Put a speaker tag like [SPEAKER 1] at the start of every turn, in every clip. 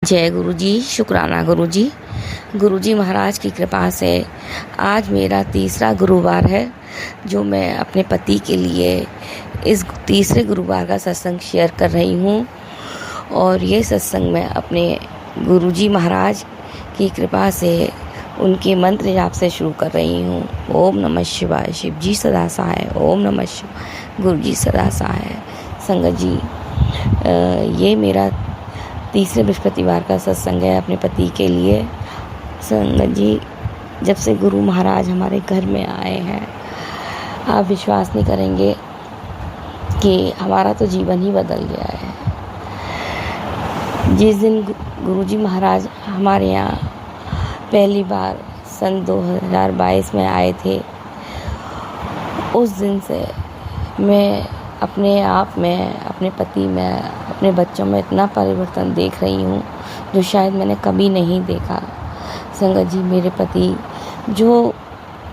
[SPEAKER 1] जय गुरु जी। शुक्राना गुरु जी। गुरु जी महाराज की कृपा से आज मेरा तीसरा गुरुवार है जो मैं अपने पति के लिए इस तीसरे गुरुवार का सत्संग शेयर कर रही हूँ। और ये सत्संग मैं अपने गुरु जी महाराज की कृपा से उनके मंत्र जाप से शुरू कर रही हूँ। ओम नमः शिवाय। शिव जी सदा सहाय। ओम नमः शिवाय। गुरु जी सदा सहाय। संगत जी, ये मेरा तीसरे बृहस्पतिवार का सत्संग है अपने पति के लिए। संगत जी, जब से गुरु महाराज हमारे घर में आए हैं, आप विश्वास नहीं करेंगे कि हमारा तो जीवन ही बदल गया है। जिस दिन गुरु जी महाराज हमारे यहाँ पहली बार सन 2022 में आए थे, उस दिन से मैं अपने आप में, अपने पति में, अपने बच्चों में इतना परिवर्तन देख रही हूँ जो शायद मैंने कभी नहीं देखा। संगत जी, मेरे पति जो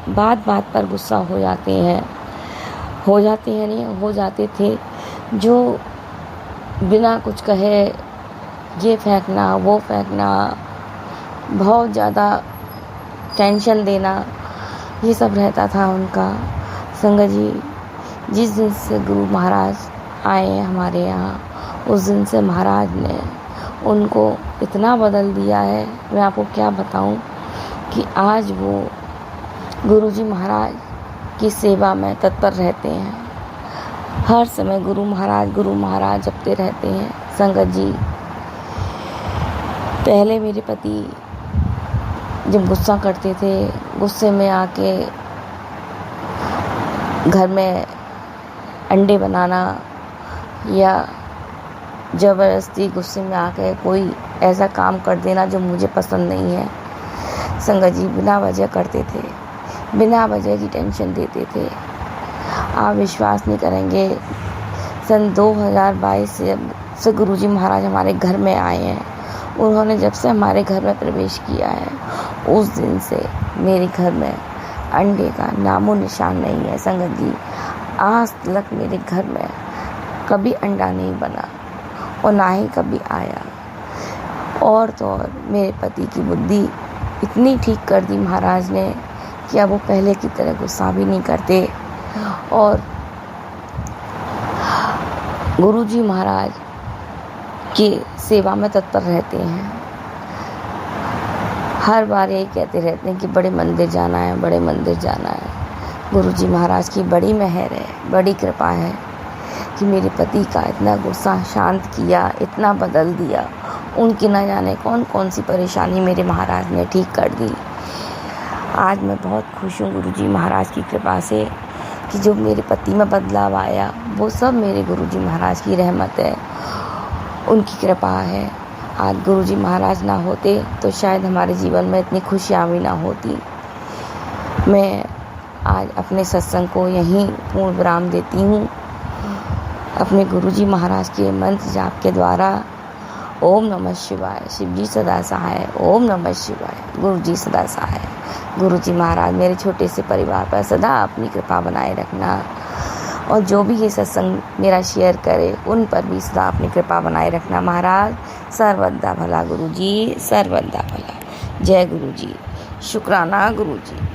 [SPEAKER 1] बात बात पर गुस्सा हो जाते थे, जो बिना कुछ कहे ये फेंकना वो फेंकना, बहुत ज़्यादा टेंशन देना, ये सब रहता था उनका। संगत जी, जिस दिन से गुरु महाराज आए हैं हमारे यहाँ, उस दिन से महाराज ने उनको इतना बदल दिया है, मैं आपको क्या बताऊं कि आज वो गुरु जी महाराज की सेवा में तत्पर रहते हैं। हर समय गुरु महाराज जपते रहते हैं। संगत जी, पहले मेरे पति जब गुस्सा करते थे, गुस्से में आके घर में अंडे बनाना या ज़बरदस्ती गुस्से में आके कोई ऐसा काम कर देना जो मुझे पसंद नहीं है, संगत जी बिना वजह करते थे, बिना वजह की टेंशन देते थे। आप विश्वास नहीं करेंगे, सन 2022 से गुरु जी महाराज हमारे घर में आए हैं। उन्होंने जब से हमारे घर में प्रवेश किया है, उस दिन से मेरे घर में अंडे का नामो निशान नहीं है। संगत जी, आज तक मेरे घर में कभी अंडा नहीं बना और ना ही कभी आया। और तो और मेरे पति की बुद्धि इतनी ठीक कर दी महाराज ने कि अब वो पहले की तरह गुस्सा भी नहीं करते और गुरु जी महाराज की सेवा में तत्पर रहते हैं। हर बार यही कहते रहते हैं कि बड़े मंदिर जाना है, बड़े मंदिर जाना है। गुरु जी महाराज की बड़ी मेहर है, बड़ी कृपा है कि मेरे पति का इतना गुस्सा शांत किया, इतना बदल दिया। उनकी न जाने कौन कौन सी परेशानी मेरे महाराज ने ठीक कर दी। आज मैं बहुत खुश हूँ गुरु जी महाराज की कृपा से कि जो मेरे पति में बदलाव आया वो सब मेरे गुरु जी महाराज की रहमत है, उनकी कृपा है। आज गुरु जी महाराज ना होते तो शायद हमारे जीवन में इतनी खुशियाँ भी ना होती। मैं आज अपने सत्संग को यहीं पूर्ण विराम देती हूँ अपने गुरु जी महाराज के मंत्र जाप के द्वारा। ओम नमः शिवाय। शिव जी सदा सहाय। ओम नमः शिवाय। गुरु जी सदा सहाय। गुरु जी महाराज मेरे छोटे से परिवार पर सदा अपनी कृपा बनाए रखना, और जो भी ये सत्संग मेरा शेयर करे उन पर भी सदा अपनी कृपा बनाए रखना। महाराज सर्वदा भला। गुरु जी सर्वदा भला। जय गुरु जी। शुक्राना गुरु जी।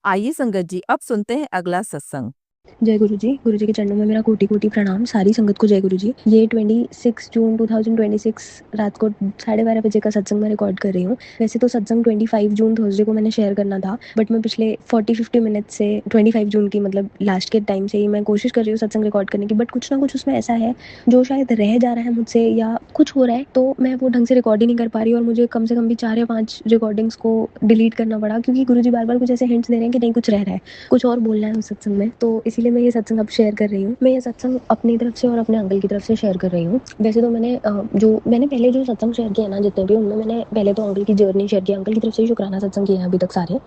[SPEAKER 2] आइए संगत जी, अब सुनते हैं अगला सत्संग।
[SPEAKER 3] जय गुरु जी के चरणों में मेरा कोटि कोटि प्रणाम। सारी संगत को जय गुरु जी। ये 26 जून 2026 रात को 12:30 बजे का सत्संग मैं रिकॉर्ड कर रही हूँ। वैसे तो सत्संग 25 जून थर्सडे को मैंने शेयर करना था, बट मैं पिछले 40-50 मिनट से 25 जून की मतलब लास्ट के टाइम से ही मैं कोशिश कर रही हूँ सत्संग रिकॉर्ड करने की, बट कुछ ना कुछ उसमें ऐसा है जो शायद रह जा रहा है मुझसे या कुछ हो रहा है, तो मैं वो ढंग से रिकॉर्ड ही नहीं कर पा रही और मुझे कम से कम भी 4 या 5 रिकॉर्डिंग्स को डिलीट करना पड़ा, क्योंकि गुरु जी बार बार कुछ ऐसे हिंट्स दे रहे हैं कि नहीं कुछ रह रहा है, कुछ और बोलना है उस सत्संग में। तो इसीलिए मैं ये सत्संग अब शेयर कर रही हूँ। मैं ये सत्संग अपनी तरफ से और अपने अंकल की तरफ से शेयर कर रही हूँ। वैसे तो मैंने पहले जो सत्संग शेयर किया ना, जितने भी उनमें मैंने पहले तो अंकल की जर्नी शेयर किया, अंकल की तरफ से शुक्राना सत्संग किए हैं अभी तक सारे,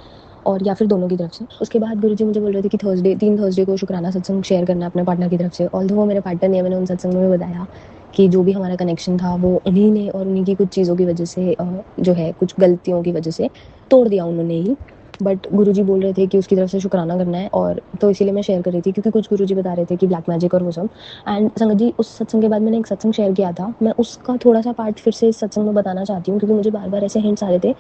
[SPEAKER 3] और या फिर दोनों की तरफ से। उसके बाद गुरुजी मुझे बोल रहे थे कि 3 थर्सडे को शुक्राना सत्संग शेयर करना अपने पार्टनर की तरफ से। ऑल्दो वो मेरे पार्टनर नहीं है, मैंने उन सत्संग में बताया कि जो भी हमारा कनेक्शन था वो उन्हीं ने और उन्हीं की कुछ चीज़ों की वजह से जो है कुछ गलतियों की वजह से तोड़ दिया उन्होंने ही। बट गुरुजी बोल रहे थे कि उसकी तरफ से शुक्राना करना है, और तो इसीलिए मैं शेयर कर रही थी क्योंकि कुछ गुरुजी बता रहे थे कि ब्लैक मैजिक और वो सब। एंड संगत जी, उस सत्संग के बाद मैंने एक सत्संग शेयर किया था, मैं उसका थोड़ा-सा पार्ट फिर से इस सत्संग में बताना चाहती हूँ क्योंकि मुझे बार-बार ऐसे हिंट्स आ रहे थे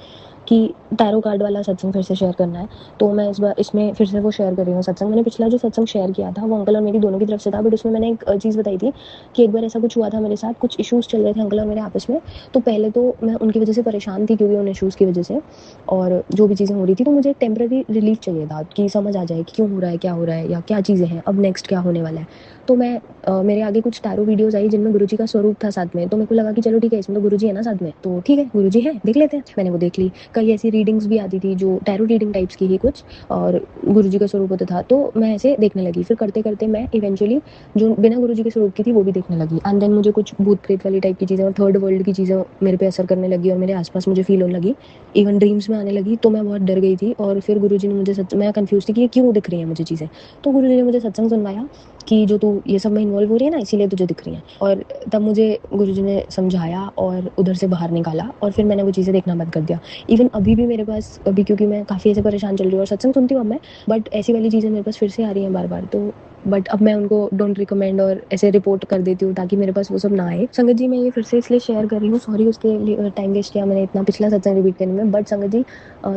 [SPEAKER 3] कि टैरो कार्ड वाला सत्संग फिर से शेयर करना है। तो मैं इस बार इसमें फिर से वो शेयर कर रही हूँ सत्संग। मैंने पिछला जो सत्संग शेयर किया था वो अंकल और मेरी दोनों की तरफ से था, बट उसमें मैंने एक चीज़ बताई थी कि एक बार ऐसा कुछ हुआ था मेरे साथ, कुछ इश्यूज़ चल रहे थे अंकल और मेरे आपस में। तो पहले तो मैं उनकी वजह से परेशान थी क्योंकि उन इश्यूज़ की वजह से और जो भी चीज़ें हो रही थी, तो मुझे एक टेम्परेरी रिलीफ चाहिए था कि समझ आ जाए कि क्यों हो रहा है, क्या हो रहा है या क्या चीज़ें हैं, अब नेक्स्ट क्या होने वाला है। तो मैं मेरे आगे कुछ टैरो वीडियोज़ आई जिनमें गुरुजी का स्वरूप था साथ में, तो मेरे को लगा कि चलो ठीक है, इसमें तो गुरुजी है ना साथ में, तो ठीक है गुरुजी हैं, देख लेते हैं। मैंने वो देख ली। कई ऐसी रीडिंग्स भी आती थी जो टैरो रीडिंग टाइप्स की ही कुछ, और गुरुजी का स्वरूप होता था, तो मैं ऐसे देखने लगी। फिर करते-करते मैं इवेंचुअली जो बिना गुरुजी के स्वरूप की थी वो भी देखने लगी। एंड देन मुझे कुछ भूत-प्रेत वाली टाइप की चीज़ें और थर्ड वर्ल्ड की चीज़ें मेरे पे असर करने लगी और मेरे आस-पास मुझे फ़ील होने लगी। इवन ड्रीम्स में आने लगी, तो मैं बहुत डर गई थी और फिर गुरुजी ने मुझे मैं कन्फ्यूज़ थी कि ये क्यों दिख रही हैं मुझे चीज़ें। तो गुरुजी ने मुझे सत्संग सुनवाया कि जो तू ये सब में इन्वॉल्व हो रही है ना, इसीलिए तुझे दिख रही हैं। और तब मुझे गुरुजी ने समझाया और उधर से बाहर निकाला और फिर मैंने वो चीज़ें देखना बंद कर दिया। इवन अभी भी मेरे पास, अभी क्योंकि मैं काफ़ी ऐसे परेशान चल रही हूँ और सत्संग सुनती हूँ अब मैं, बट ऐसी वाली चीज़ें मेरे पास फिर से आ रही हैं बार-बार। तो बट अब मैं उनको डोंट रिकमेंड और ऐसे रिपोर्ट कर देती हूँ ताकि मेरे पास वो सब ना आए। संगत जी, मैं ये फिर से इसलिए शेयर कर रही हूँ, सॉरी उसके लिए टाइम वेस्ट किया मैंने इतना पिछला सत्संग रिपीट करने में। बट संगत जी,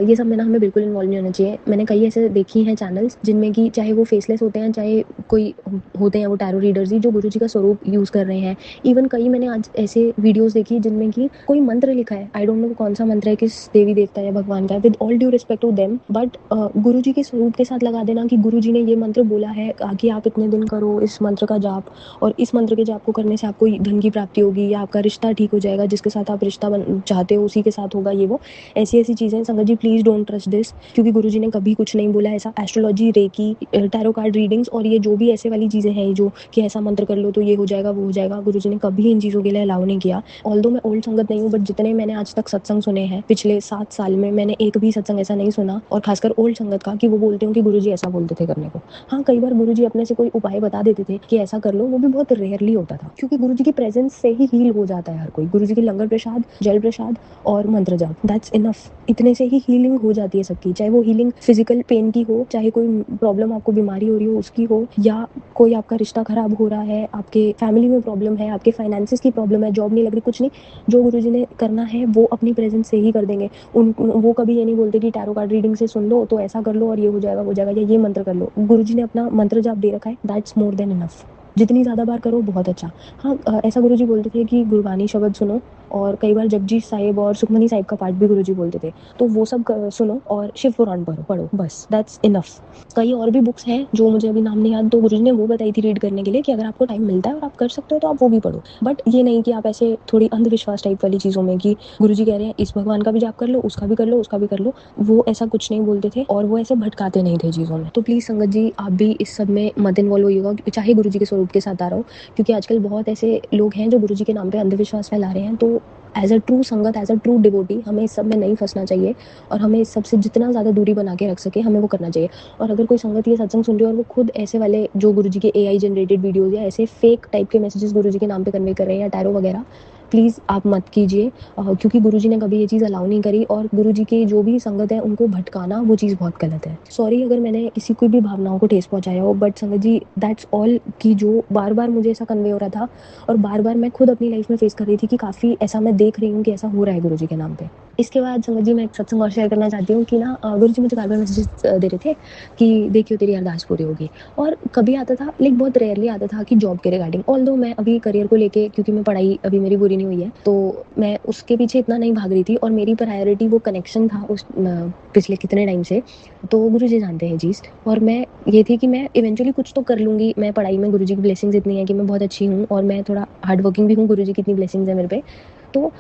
[SPEAKER 3] ये सब में ना हमें बिल्कुल इन्वॉल्व नहीं होना चाहिए। मैंने कई ऐसे देखी हैं चैनल्स जिनमें कि चाहे वो फेसलेस होते हैं, चाहे कोई होते हैं वो टैरो रीडर्स ही, जो गुरुजी का स्वरूप यूज़ कर रहे हैं। इवन कई मैंने आज ऐसे वीडियोज़ देखी जिनमें कि कोई मंत्र लिखा है, आई डोंट नो कौन सा मंत्र है, किस देवी देवता या भगवान का है, with all due respect to them, but Guruji के स्वरूप के साथ लगा देना कि गुरुजी ने ये मंत्र बोला है कि आप इतने दिन करो इस मंत्र का जाप, और इस मंत्र के जाप को करने से आपको धन की प्राप्ति होगी या आपका रिश्ता ठीक हो जाएगा, जिसके साथ आप रिश्ता चाहते हो उसी के साथ होगा, ये वो ऐसी-ऐसी चीज़ें। संगत ji, please don't trust this, क्योंकि गुरुजी ने कभी कुछ नहीं बोला ऐसा। Astrology, reiki, tarot card readings और ये जो भी ऐसे वाली चीज़ें हैं जो कि ऐसा मंत्र कर लो तो ये हो जाएगा, वो हो जाएगा, गुरुजी ने कभी इन चीज़ों के लिए अलाउ नहीं किया। ऑल्दो मैं ओल्ड संगत नहीं हूँ, बट जितने मैंने आज तक सत्संग सुने हैं पिछले 7 साल में, मैंने एक भी सत्संग ऐसा नहीं सुना, और खासकर ओल्ड संगत का, कि वो बोलते हो कि गुरुजी ऐसा बोलते थे करने को। हाँ, कई बार गुरुजी अपने से कोई उपाय बता देते थे कि ऐसा कर लो, वो भी बहुत रेयरली होता था, क्योंकि गुरुजी की प्रेजेंस से ही हील हो जाता है हर कोई। गुरुजी के लंगर प्रसाद, जल प्रसाद और मंत्र जाप, दैट्स इनफ। इतने से ही हीलिंग हो जाती है सबकी, चाहे वो हीलिंग फिजिकल पेन की हो, चाहे कोई प्रॉब्लम आपको बीमारी हो रही हो उसकी हो, या कोई आपका रिश्ता खराब हो रहा है, आपके फैमिली में प्रॉब्लम है, आपके फाइनेंसिस की प्रॉब्लम है, जॉब नहीं लग रही, कुछ नहीं, जो गुरुजी ने करना है वो अपनी प्रेजेंस से ही कर देंगे। वो कभी ये नहीं बोलते कि टैरो कार्ड रीडिंग से सुन लो तो ऐसा कर लो और ये हो जाएगा, वो हो जाएगा, या ये मंत्र कर लो। गुरुजी ने अपना मंत्र जाप दे रखा है, दैट्स मोर देन इनफ। जितनी ज़्यादा बार करो बहुत अच्छा। हाँ, ऐसा गुरुजी बोलते थे कि गुरबानी शब्द सुनो, और कई बार जपजी साहिब और सुखमनी साहिब का पाठ भी गुरुजी बोलते थे, तो वो सब सुनो और शिव पुराण पढ़ो, बस दैट्स इनफ। कई और भी बुक्स हैं जो मुझे अभी नाम नहीं याद, तो गुरुजी ने वो बताई थी रीड करने के लिए कि अगर आपको टाइम मिलता है और आप कर सकते हो तो आप वो भी पढ़ो। बट ये नहीं कि आप ऐसे थोड़ी अंधविश्वास टाइप वाली चीज़ों में कि गुरुजी कह रहे हैं इस भगवान का भी जाप कर लो, उसका भी कर लो, उसका भी कर लो, वो ऐसा कुछ नहीं बोलते थे और वो ऐसे भटकाते नहीं थे चीज़ों में। तो प्लीज़ संगत जी, आप भी इस सब में मत इन्वॉल्व होइएगा, चाहे गुरुजी के स्वरूप के साथ आ रहा हो, क्योंकि आजकल बहुत ऐसे लोग हैं जो गुरुजी के नाम पे अंधविश्वास फैला रहे हैं। तो एज अ ट्रू संगत, एज अ ट्रू डिवोटी, हमें इस सब में नहीं फंसना चाहिए और हमें इस सब से जितना ज़्यादा दूरी बना के रख सके हमें वो करना चाहिए। और अगर कोई संगत ये सत्संग सुन रही है और वो खुद ऐसे वाले जो गुरुजी के AI जनरेटेड वीडियोज़ या ऐसे फेक टाइप के मैसेजेस गुरुजी के नाम पे कन्वे कर रहे हैं या टैरो वगैरह, प्लीज़ आप मत कीजिए, क्योंकि गुरुजी ने कभी ये चीज़ अलाउ नहीं करी, और गुरुजी की जो भी संगत है उनको भटकाना वो चीज़ बहुत गलत है। सॉरी अगर मैंने किसी की भी भावनाओं को ठेस पहुँचाया हो, बट संगत जी, दैट्स ऑल, कि जो बार-बार मुझे ऐसा कन्वे हो रहा था और बार-बार मैं खुद अपनी लाइफ में फेस कर रही थी कि काफ़ी ऐसा मैं देख रही हूँ कि ऐसा हो रहा है गुरुजी के नाम पे। इसके बाद संगत जी, मैं एक सत्संग और शेयर करना चाहती हूँ कि ना, गुरुजी मुझे बार-बार मैसेजेस दे रहे थे कि देखियो तेरी अरदास पूरी होगी, और कभी आता था, लेकिन बहुत रेयरली आता था कि जॉब के रिगार्डिंग। ऑल्दो मैं अभी करियर को लेके, क्योंकि मैं पढ़ाई अभी मेरी पूरी नहीं हुई है, तो मैं उसके पीछे इतना नहीं भाग रही थी और मेरी प्रायोरिटी वो कनेक्शन था उस पिछले कितने टाइम से, तो गुरुजी जानते हैं चीज़। और मैं ये थी कि मैं इवेंचुअली कुछ तो कर लूँगी, मैं पढ़ाई में गुरुजी की ब्लेसिंग्स इतनी है कि मैं बहुत अच्छी हूँ और मैं थोड़ा हार्ड वर्किंग भी हूँ, गुरुजी की इतनी ब्लेसिंग्स है मेरे पे, तो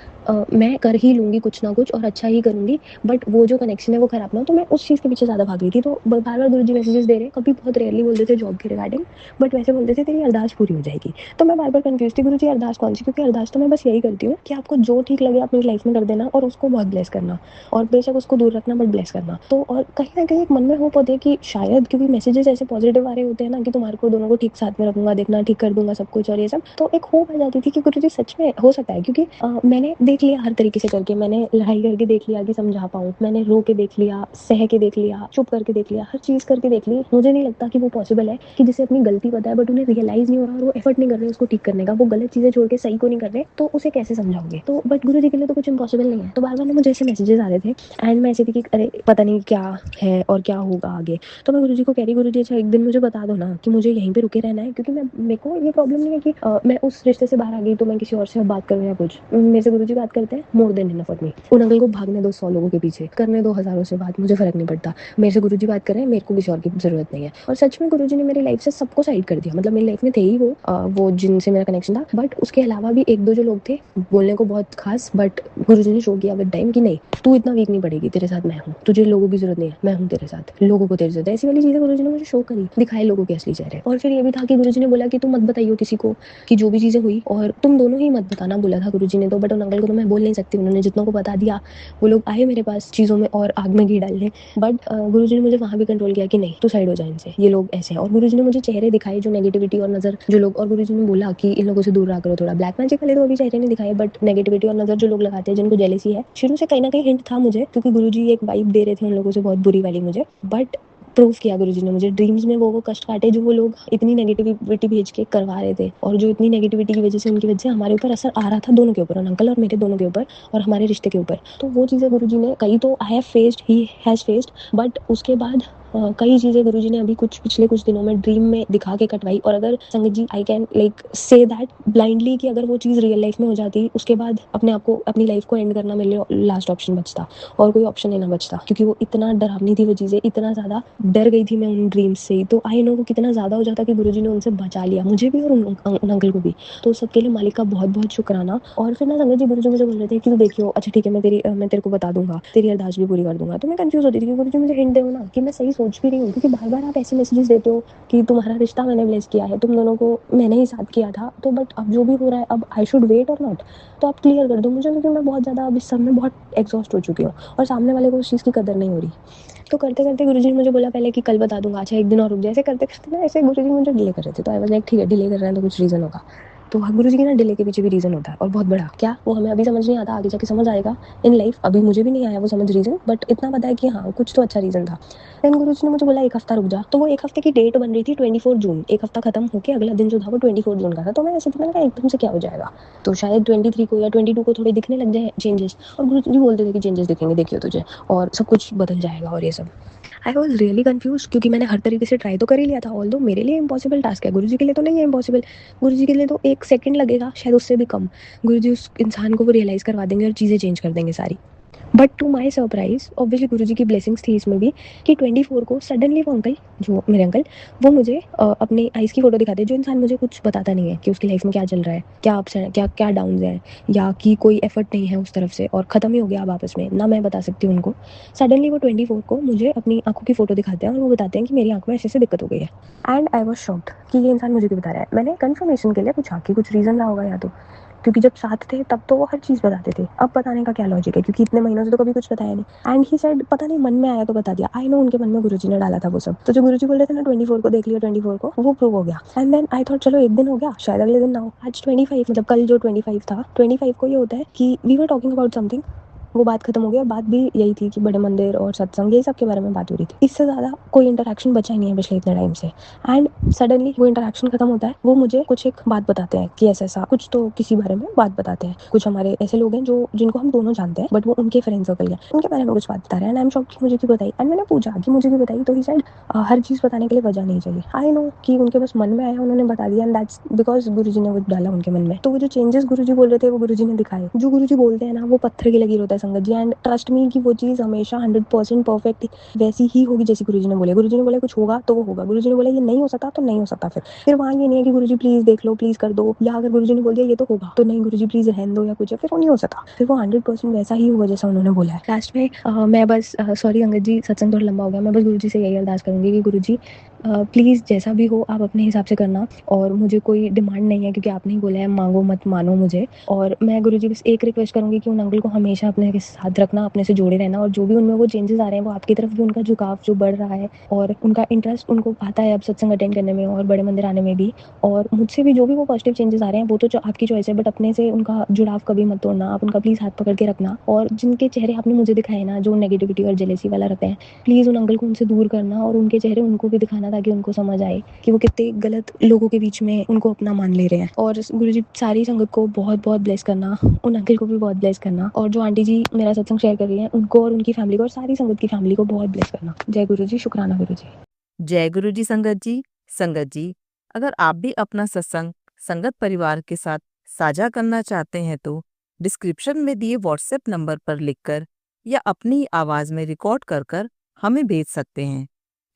[SPEAKER 3] मैं कर ही लूँगी कुछ ना कुछ और अच्छा ही करूँगी, बट वो जो कनेक्शन है वो खराब ना हो, तो मैं उस चीज़ के पीछे ज़्यादा भाग रही थी। तो बार-बार गुरुजी मैसेजेस दे रहे हैं, कभी बहुत रेयरली बोलते थे जॉब के रिगार्डिंग, बट वैसे बोलते थे तेरी अरदास पूरी हो जाएगी। तो मैं बार-बार कन्फ्यूज़ थी, गुरुजी अरदास कौन-सी? क्योंकि अरदास तो मैं बस यही करती हूँ कि आपको जो ठीक लगे अपनी लाइफ में कर देना और उसको बहुत ब्लेस करना, और बेशक उसको दूर रखना बट ब्लेस करना। तो और कहीं न कहीं एक मन में होप होती है कि शायद, क्योंकि मैसेजेस ऐसे पॉजिटिव आ रहे होते हैं ना कि तुम्हारे को दोनों को ठीक साथ में रखूँगा, देखना ठीक कर दूँगा सब कुछ और ये सब, तो एक होप आ जाती थी कि गुरुजी सच में हो सकता है, क्योंकि मैंने देख लिया हर तरीके से करके, मैंने लड़ाई करके देख लिया कि समझा पाऊँ, मैंने रो के देख लिया, सह के देख लिया, चुप करके देख लिया, हर चीज़ करके देख ली। मुझे नहीं लगता कि वो पॉसिबल है कि जिसे अपनी गलती पता है बट उन्हें रियलाइज़ नहीं हो रहा और वो एफर्ट नहीं कर रहे उसको ठीक करने का, वो गलत चीज़ें छोड़ के सही को नहीं कर रहे, तो उसे कैसे समझाओगे? तो बट गुरुजी के लिए तो कुछ इम्पॉसिबल नहीं है। तो बार-बार ना मुझे ऐसे मैसेजेस आ रहे थे एंड मैं ऐसी थी कि अरे पता नहीं क्या है और क्या होगा आगे। तो मैं गुरुजी को कह रही, गुरुजी अच्छा एक दिन मुझे बता दो ना कि मुझे यहीं पे रुके रहना है, क्योंकि मैं मेरे को ये प्रॉब्लम नहीं है कि मैं उस रिश्ते से बाहर आ गई तो मैं किसी और से बात करूँ या कुछ। मेरे से गुरुजी बात करते हैं, more than enough for me. उन अंकल को भागने दो 100 लोगों के पीछे, करने दो हज़ारों से बात, मुझे फ़र्क नहीं पड़ता। मेरे से गुरुजी बात कर रहे हैं, मेरे को किसी और की ज़रूरत नहीं है। और सच में गुरुजी ने मेरी लाइफ से सबको साइड कर दिया। मतलब मेरी लाइफ में थे ही वो जिनसे मेरा कनेक्शन था, बट उसके अलावा भी 1-2 जो लोग थे बोलने को बहुत खास, बट गुरुजी ने शो किया विद टाइम कि नहीं, तू इतना वीक नहीं पड़ेगी, तेरे साथ मैं हूँ, तुझे लोगों की जरूरत नहीं है, मैं हूँ तेरे साथ, लोगों को तेरी जरूरत है। ऐसी वाली चीज़ें गुरुजी ने मुझे शो करी, दिखाए लोगों के असली चेहरे। और फिर ये भी था कि गुरुजी ने बोला कि तुम मत बताइयो किसी को कि जो भी चीज़ें हुई, और तुम दोनों ही मत बताना, बोला था गुरुजी ने तो। बट उन अंकल को तो मैं बोल नहीं सकती, उन्होंने जितनों को बता दिया वो लोग आए मेरे पास चीज़ों में और आग में घी डालने। बट गुरुजी ने मुझे वहाँ भी कंट्रोल किया कि नहीं तू साइड हो जा इनसे, ये लोग ऐसे हैं। और गुरुजी ने मुझे चेहरे दिखाए जो नेगेटिविटी और नज़र जो लोग, और गुरुजी ने बोला कि इन लोगों से दूर रहा करो थोड़ा। ब्लैक मैजिक वाले तो अभी चेहरे नहीं दिखाए, बट नेगेटिविटी और नज़र जो लोग लगाते हैं, जिनको जेलेसी है, शुरू से कहीं ना कहीं हिंट था मुझे, क्योंकि गुरुजी एक वाइब दे रहे थे उन लोगों से बहुत बुरी वाली मुझे। बट प्रूव किया गुरुजी ने मुझे, ड्रीम्स में वो कष्ट काटे जो वो लोग इतनी नेगेटिविटी भेज के करवा रहे थे, और जो इतनी नेगेटिविटी की वजह से उनकी वजह से हमारे ऊपर असर आ रहा था, दोनों के ऊपर, अंकल और मेरे दोनों के ऊपर, और हमारे रिश्ते के ऊपर। तो वो चीज़ें गुरुजी ने कई तो I have faced, he has faced, but उसके बाद कई चीज़ें गुरुजी ने अभी पिछले कुछ दिनों में ड्रीम में दिखा के कटवाई। और अगर संगत जी I can like say that blindly कि अगर वो चीज़ रियल लाइफ में हो जाती, उसके बाद अपने आप को, अपनी लाइफ को एंड करना मेरे लिए लास्ट ऑप्शन बचता, और कोई ऑप्शन नहीं ना बचता, क्योंकि वो इतना डरावनी थी वो चीज़ें, इतना ज़्यादा डर गई थी मैं उन ड्रीम्स से। तो आई नो वो कितना ज़्यादा हो जाता कि गुरुजी ने उनसे बचा लिया, मुझे भी और उन अंकल को भी। तो सबके लिए मालिक का बहुत बहुत शुक्राना। और फिर ना संगत जी गुरुजी मुझे बोल रहे थे कि तू देखियो, अच्छा ठीक है, मैं तेरे को बता दूंगा, तेरी अरदास भी पूरी कर दूंगा। तो मैं कंफ्यूज होती थी कि गुरुजी मुझे हिंट दो ना कि मैं सही सोच भी रही हूँ, क्योंकि बार बार आप ऐसे मैसेजेस देते हो कि तुम्हारा रिश्ता मैंने ब्लेस किया है, तुम दोनों को मैंने ही साथ किया था, तो बट अब जो भी हो रहा है, अब आई शुड वेट और नॉट, तो आप क्लियर कर दो मुझे, क्योंकि मैं बहुत ज़्यादा अब इस सब में बहुत एग्जॉस्ट हो चुकी हूँ और सामने वाले को उस चीज़ की कदर नहीं हो रही। तो करते करते गुरुजी ने मुझे बोला पहले कि कल बता दूंगा, अच्छा एक दिन और रुक जाए। ऐसे करते करते ना, ऐसे गुरुजी मुझे डिले कर रहे थे, तो आई वाज लाइक ठीक है, डिले कर रहे हैं तो कुछ रीज़न होगा। तो गुरुजी के ना डिले के पीछे भी रीज़न होता है, और बहुत बड़ा। क्या वो हमें अभी समझ नहीं आता, आगे जाके समझ आएगा इन लाइफ। अभी मुझे भी नहीं आया वो समझ रीज़न, बट इतना पता है कि हाँ कुछ तो अच्छा रीज़न था। देन गुरुजी ने मुझे बोला 1 हफ्ता रुक जा। तो वो 1 हफ्ते की डेट बन रही थी 24 जून, 1 हफ्ता खत्म होकर अगला दिन जो था वो 24 जून का था। तो मैं ऐसे थी, मैंने कहा एकदम से क्या हो जाएगा, तो शायद 23 को या 22 को थोड़े दिखने लग जाए चेंजेस। और गुरुजी बोलते थे कि चेंजेस दिखेंगे, देखियो तुझे, और सब कुछ बदल जाएगा और ये सब। आई वॉज रियली कन्फ्यूज, क्योंकि मैंने हर तरीके से ट्राई तो कर ही लिया था। ऑल्दो मेरे लिए इम्पॉसिबल टास्क है, गुरुजी के लिए तो नहीं है इम्पॉसिबल। गुरुजी के लिए तो 1 सेकंड लगेगा, शायद उससे भी कम। गुरुजी उस इंसान को वो रियलाइज़ करवा देंगे और चीज़ें चेंज कर देंगे सारी। But to my surprise, obviously Guruji की ब्लेसिंग्स थी इसमें भी, कि 24 को सडनली वो अंकल, जो मेरे अंकल, वो मुझे अपने आइज़ की फ़ोटो दिखाते। जो इंसान मुझे कुछ बताता नहीं है कि उसकी लाइफ में क्या चल रहा है, क्या अप्स हैं, क्या क्या डाउन्स हैं, या कि कोई एफर्ट नहीं है उस तरफ से और ख़त्म ही हो गया अब आपस में, ना मैं बता सकती हूँ उनको। सडनली वो 24 को मुझे अपनी आंखों की फ़ोटो दिखाते हैं और वो बताते हैं कि मेरी आंख में ऐसे ऐसे दिक्कत हो गई है। एंड आई वॉज शॉक्ड कि ये इंसान मुझे क्यों बता रहा है। मैंने कन्फर्मेशन के लिए पूछा कि कुछ रीज़न रहा होगा या तो, क्योंकि जब साथ थे तब तो वो हर चीज़ बताते थे, अब बताने का क्या लॉजिक है, क्योंकि इतने महीनों से तो कभी कुछ बताया नहीं। एंड ही सेड पता नहीं मन में आया तो बता दिया। आई नो उनके मन में गुरुजी ने डाला था वो सब। तो जो गुरुजी बोल रहे थे ना 24 को देख लियो, 24 को, वो प्रूव हो गया। एंड देन आई थॉट चलो एक दिन हो गया, शायद अगले दिन ना हो। आज 25, मतलब कल जो 25 था, 25 को ये होता है कि we were talking about something, वो बात खत्म हो गई और बात भी यही थी कि बड़े मंदिर और सत्संग यही सब के बारे में बात हो रही थी। इससे ज़्यादा कोई इंटरेक्शन बचा ही नहीं है पिछले इतने टाइम से। एंड सडनली वो इंटरेक्शन खत्म होता है, वो मुझे कुछ एक बात बताते हैं कि ऐसा ऐसा कुछ तो किसी बारे में बात बताते हैं। कुछ हमारे ऐसे लोग हैं जो जिनको हम दोनों जानते हैं, बट वो उनके फ्रेंड सर्कल है, उनके बारे में कुछ बात बता रहे हैं। एंड आई एम शॉक्ड कि मुझे क्यों बताई। एंड मैंने पूछा कि मुझे क्यों बताई, तो ही सेड हर चीज़ बताने के लिए वजह नहीं चाहिए। आई नो कि उनके बस मन में आया, उन्होंने बता दिया, एंड दैट्स बिकॉज गुरुजी ने वो डाला उनके मन में। तो वो जो चेंजेस गुरुजी बोल रहे थे वो गुरुजी ने दिखाए। जो गुरुजी बोलते हैं ना वो पत्थर की लकीर होता है संगत जी। एंड ट्रस्ट मी कि वो चीज़ हमेशा 100% परफेक्ट वैसी ही होगी जैसी गुरुजी ने बोले। गुरुजी ने बोला कुछ होगा तो वो होगा, गुरुजी ने बोला ये नहीं हो सकता तो नहीं हो सकता। फिर वहाँ ये नहीं है कि गुरुजी प्लीज देख लो, प्लीज कर दो, या अगर गुरुजी ने बोल दिया ये तो होगा तो नहीं गुरुजी प्लीज रहने दो या कुछ है, फिर वो नहीं हो सकता। फिर वो 100% वैसा ही होगा जैसा उन्होंने बोला है। लास्ट में मैं बस सॉरी अंगद जी, सत्संग थोड़ा लंबा हो गया, मैं बस गुरुजी से यही अरदास करूंगी कि गुरुजी प्लीज़ जैसा भी हो आप अपने हिसाब से करना, और मुझे कोई डिमांड नहीं है क्योंकि आपने ही बोला है मांगो मत मानो मुझे। और मैं गुरुजी बस एक रिक्वेस्ट करूँगी कि उन अंकल को हमेशा अपने के साथ रखना, अपने से जोड़े रहना, और जो भी उनमें वो चेंजेस आ रहे हैं वो आपकी तरफ भी उनका झुकाव जो बढ़ रहा है और उनका इंटरेस्ट उनको आता है अब सत्संग अटेंड करने में और बड़े मंदिर आने में भी, और मुझसे भी जो भी वो पॉजिटिव चेंजेस आ रहे हैं वो तो आपकी चॉइस है, बट अपने से उनका जुड़ाव कभी मत तोड़ना। आप उनका प्लीज़ हाथ पकड़ के रखना, और जिनके चेहरे आपने मुझे दिखाए ना जो नेगेटिविटी और जेलेसी वाला रहते हैं, प्लीज़ उन अंकल को उनसे दूर करना और उनके चेहरे उनको भी दिखाना ताकि उनको समझ आए कि वो कितने गलत लोगों के बीच में उनको अपना मान ले रहे हैं। और गुरुजी सारी संगत को बहुत बहुत ब्लेस करना, उन अंकल को भी बहुत ब्लेस करना, और जो आंटी जी मेरा सत्संग शेयर कर रही हैं उनको और उनकी फैमिली को और सारी संगत की फैमिली को बहुत ब्लेस करना। जय गुरु जी, शुक्राना गुरु जी।
[SPEAKER 2] जय गुरु जी संगत जी। संगत जी, अगर आप भी अपना सत्संग संगत परिवार के साथ साझा करना चाहते हैं तो डिस्क्रिप्शन में दिए व्हाट्सएप नंबर पर लिखकर या अपनी आवाज में रिकॉर्ड कर कर हमें भेज सकते हैं।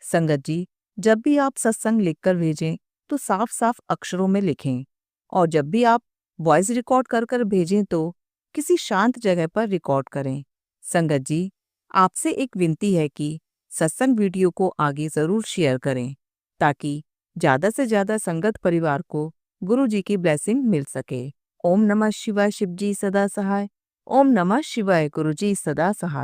[SPEAKER 2] संगत जी, जब भी आप सत्संग लिखकर भेजें तो साफ साफ अक्षरों में लिखें, और जब भी आप वॉइस रिकॉर्ड कर कर भेजें तो किसी शांत जगह पर रिकॉर्ड करें। संगत जी, आपसे एक विनती है कि सत्संग वीडियो को आगे जरूर शेयर करें ताकि ज्यादा से ज्यादा संगत परिवार को गुरु जी की ब्लेसिंग मिल सके। ओम नमः शिवाय, शिव जी सदा सहाय। ओम नमः शिवाय, गुरु जी सदा सहाय।